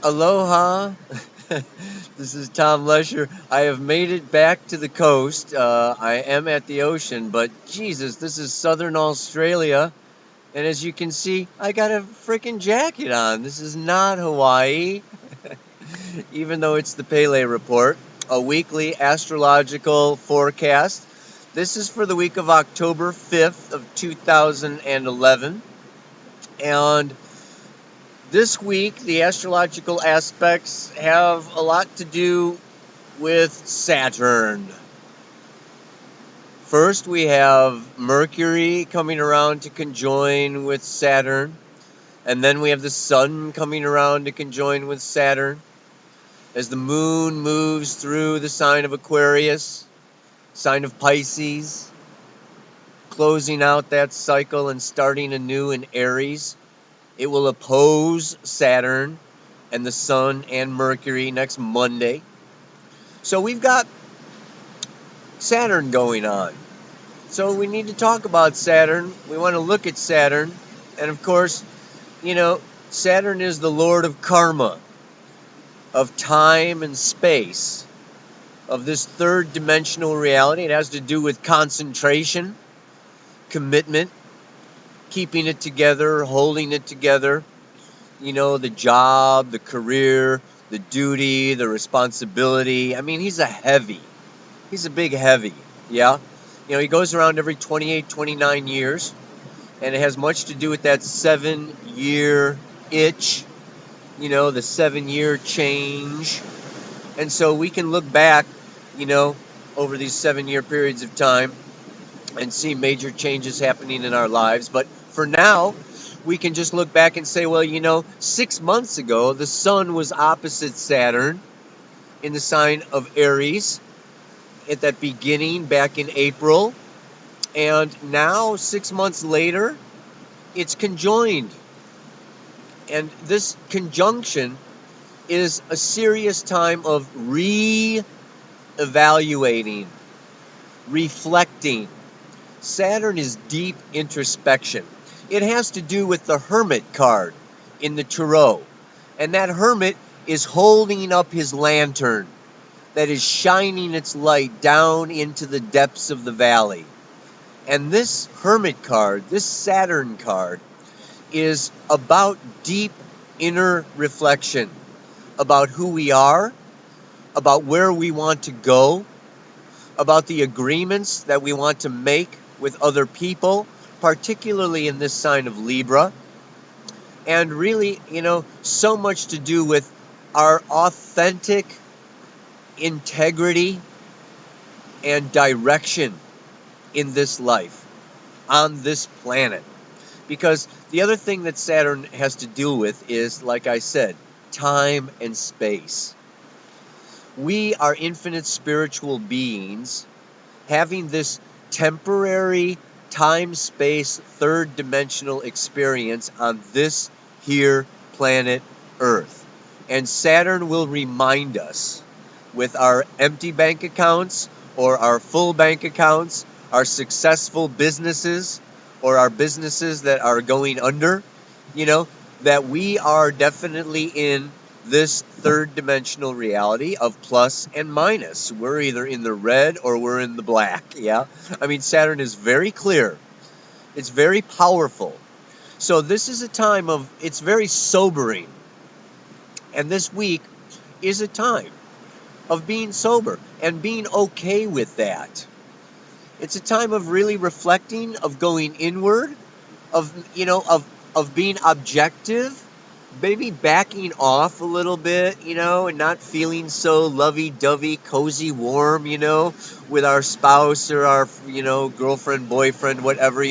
Aloha. This is Tom Lesher. I have made it back to the coast. I am at the ocean, but Jesus, this is southern Australia. And as you can see, I got a freaking jacket on. This is not Hawaii, even though it's the Pele Report, a weekly astrological forecast. This is for the week of October 5th of 2011. And this week, the astrological aspects have a lot to do with Saturn. First, we have Mercury coming around to conjoin with Saturn, and then we have the Sun coming around to conjoin with Saturn. As the Moon moves through the sign of Aquarius, sign of Pisces, closing out that cycle and starting anew in Aries, it will oppose Saturn and the Sun and Mercury next Monday. So we've got Saturn going on. So we need to talk about Saturn. We want to look at Saturn. And of course, Saturn is the lord of karma, of time and space, of this third dimensional reality. It has to do with concentration, commitment, keeping it together, holding it together. The job, the career, the duty, the responsibility. I mean, he's a big heavy, yeah? He goes around every 28, 29 years, and it has much to do with that 7-year itch, the 7-year change. And so we can look back, over these 7-year periods of time and see major changes happening in our lives. But for now, we can just look back and say, well, 6 months ago, the Sun was opposite Saturn in the sign of Aries at that beginning back in April. And now, 6 months later, it's conjoined. And this conjunction is a serious time of re-evaluating, reflecting. Saturn is deep introspection. It has to do with the Hermit card in the Tarot. And that Hermit is holding up his lantern that is shining its light down into the depths of the valley. And this Hermit card, this Saturn card, is about deep inner reflection, about who we are, about where we want to go, about the agreements that we want to make with other people, particularly in this sign of Libra. And really, so much to do with our authentic integrity and direction in this life, on this planet. Because the other thing that Saturn has to deal with is, like I said, time and space. We are infinite spiritual beings having this temporary time-space third dimensional experience on this here planet Earth. And Saturn will remind us with our empty bank accounts or our full bank accounts, our successful businesses or our businesses that are going under, that we are definitely in this third dimensional reality of plus and minus. We're either in the red or we're in the black, yeah? I mean, Saturn is very clear. It's very powerful. So this is a time it's very sobering. And this week is a time of being sober and being okay with that. It's a time of really reflecting, of going inward, of being objective, maybe backing off a little bit, and not feeling so lovey-dovey, cozy, warm, with our spouse or our, girlfriend, boyfriend, whatever,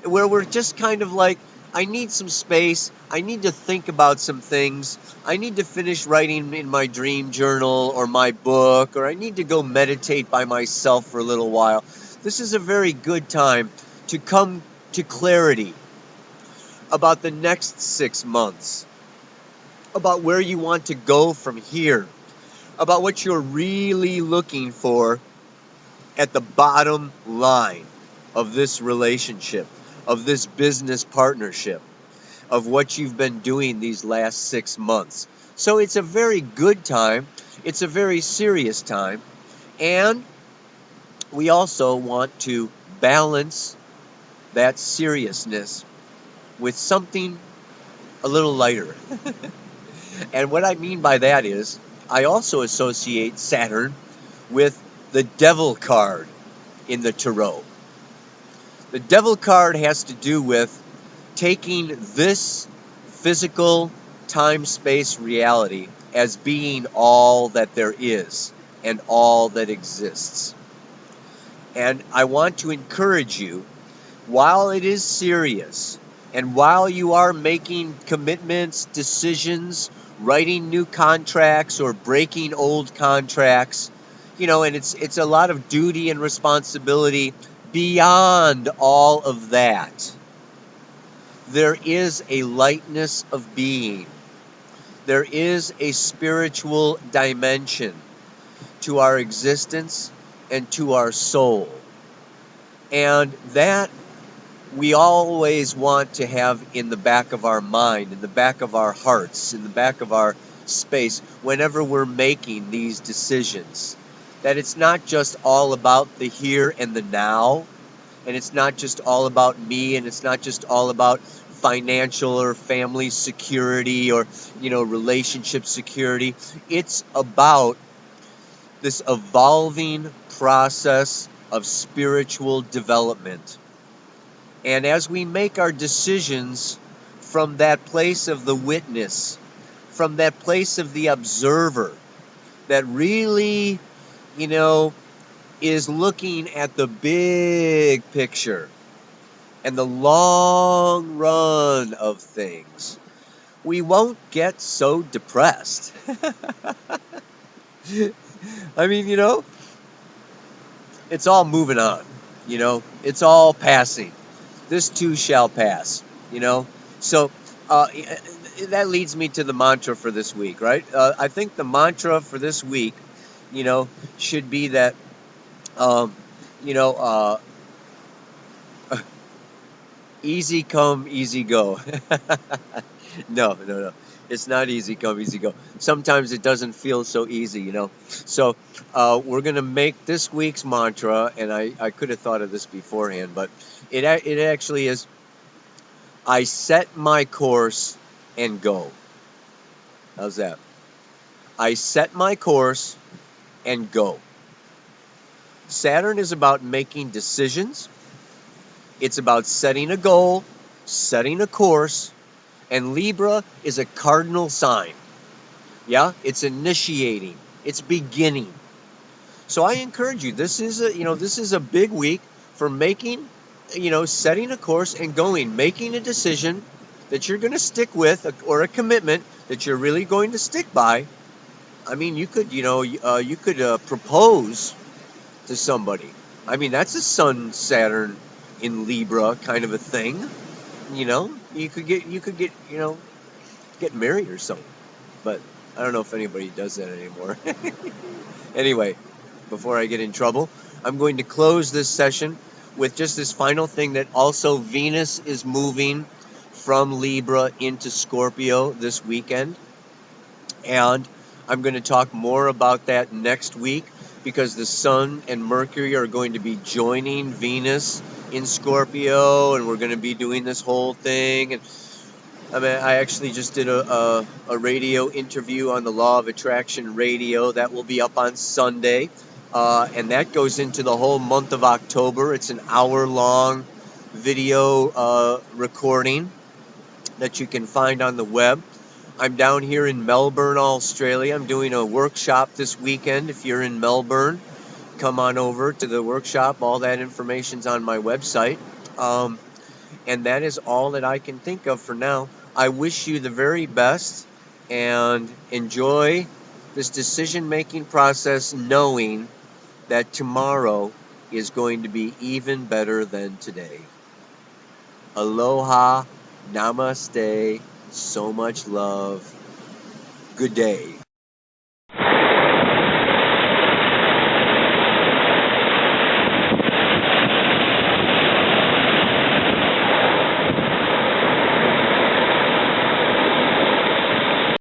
where we're just kind of like, I need some space. I need to think about some things. I need to finish writing in my dream journal or my book, or I need to go meditate by myself for a little while. This is a very good time to come to clarity about the next 6 months, about where you want to go from here, about what you're really looking for at the bottom line of this relationship, of this business partnership, of what you've been doing these last 6 months. So it's a very good time. It's a very serious time. And we also want to balance that seriousness with something a little lighter. And what I mean by that is, I also associate Saturn with the devil card in the tarot. The devil card has to do with taking this physical time space reality as being all that there is and all that exists. And I want to encourage you, while it is serious, and while you are making commitments, decisions, writing new contracts or breaking old contracts, and it's a lot of duty and responsibility. Beyond all of that, there is a lightness of being. There is a spiritual dimension to our existence and to our soul. And that we always want to have in the back of our mind, in the back of our hearts, in the back of our space, whenever we're making these decisions. That it's not just all about the here and the now, and it's not just all about me, and it's not just all about financial or family security or, relationship security. It's about this evolving process of spiritual development. And as we make our decisions from that place of the witness, from that place of the observer, that really, is looking at the big picture and the long run of things, we won't get so depressed. I mean, it's all moving on, it's all passing. This too shall pass, So that leads me to the mantra for this week, right? I think the mantra for this week, should be that, you know, uh, easy come, easy go. No. It's not easy come, easy go. Sometimes it doesn't feel so easy, So we're going to make this week's mantra, and I could have thought of this beforehand, but it actually is, I set my course and go. How's that? I set my course and go. Saturn is about making decisions. It's about setting a goal, setting a course, and Libra is a cardinal sign. Yeah, it's initiating, it's beginning. So I encourage you. This is a big week for making, setting a course and going, making a decision that you're going to stick with, or a commitment that you're really going to stick by. I mean, you could propose to somebody. I mean, that's a Sun Saturn in Libra kind of a thing. You could get married or something. But I don't know if anybody does that anymore. Anyway, before I get in trouble, I'm going to close this session with just this final thing, that also Venus is moving from Libra into Scorpio this weekend. And I'm going to talk more about that next week, because the Sun and Mercury are going to be joining Venus in Scorpio, and we're going to be doing this whole thing. And I actually just did a radio interview on the Law of Attraction radio. That will be up on Sunday. And that goes into the whole month of October. It's an hour-long video recording that you can find on the web. I'm down here in Melbourne, Australia. I'm doing a workshop this weekend. If you're in Melbourne, come on over to the workshop. All that information's on my website. And that is all that I can think of for now. I wish you the very best, and enjoy this decision-making process, knowing that tomorrow is going to be even better than today. Aloha, namaste, so much love. Good day.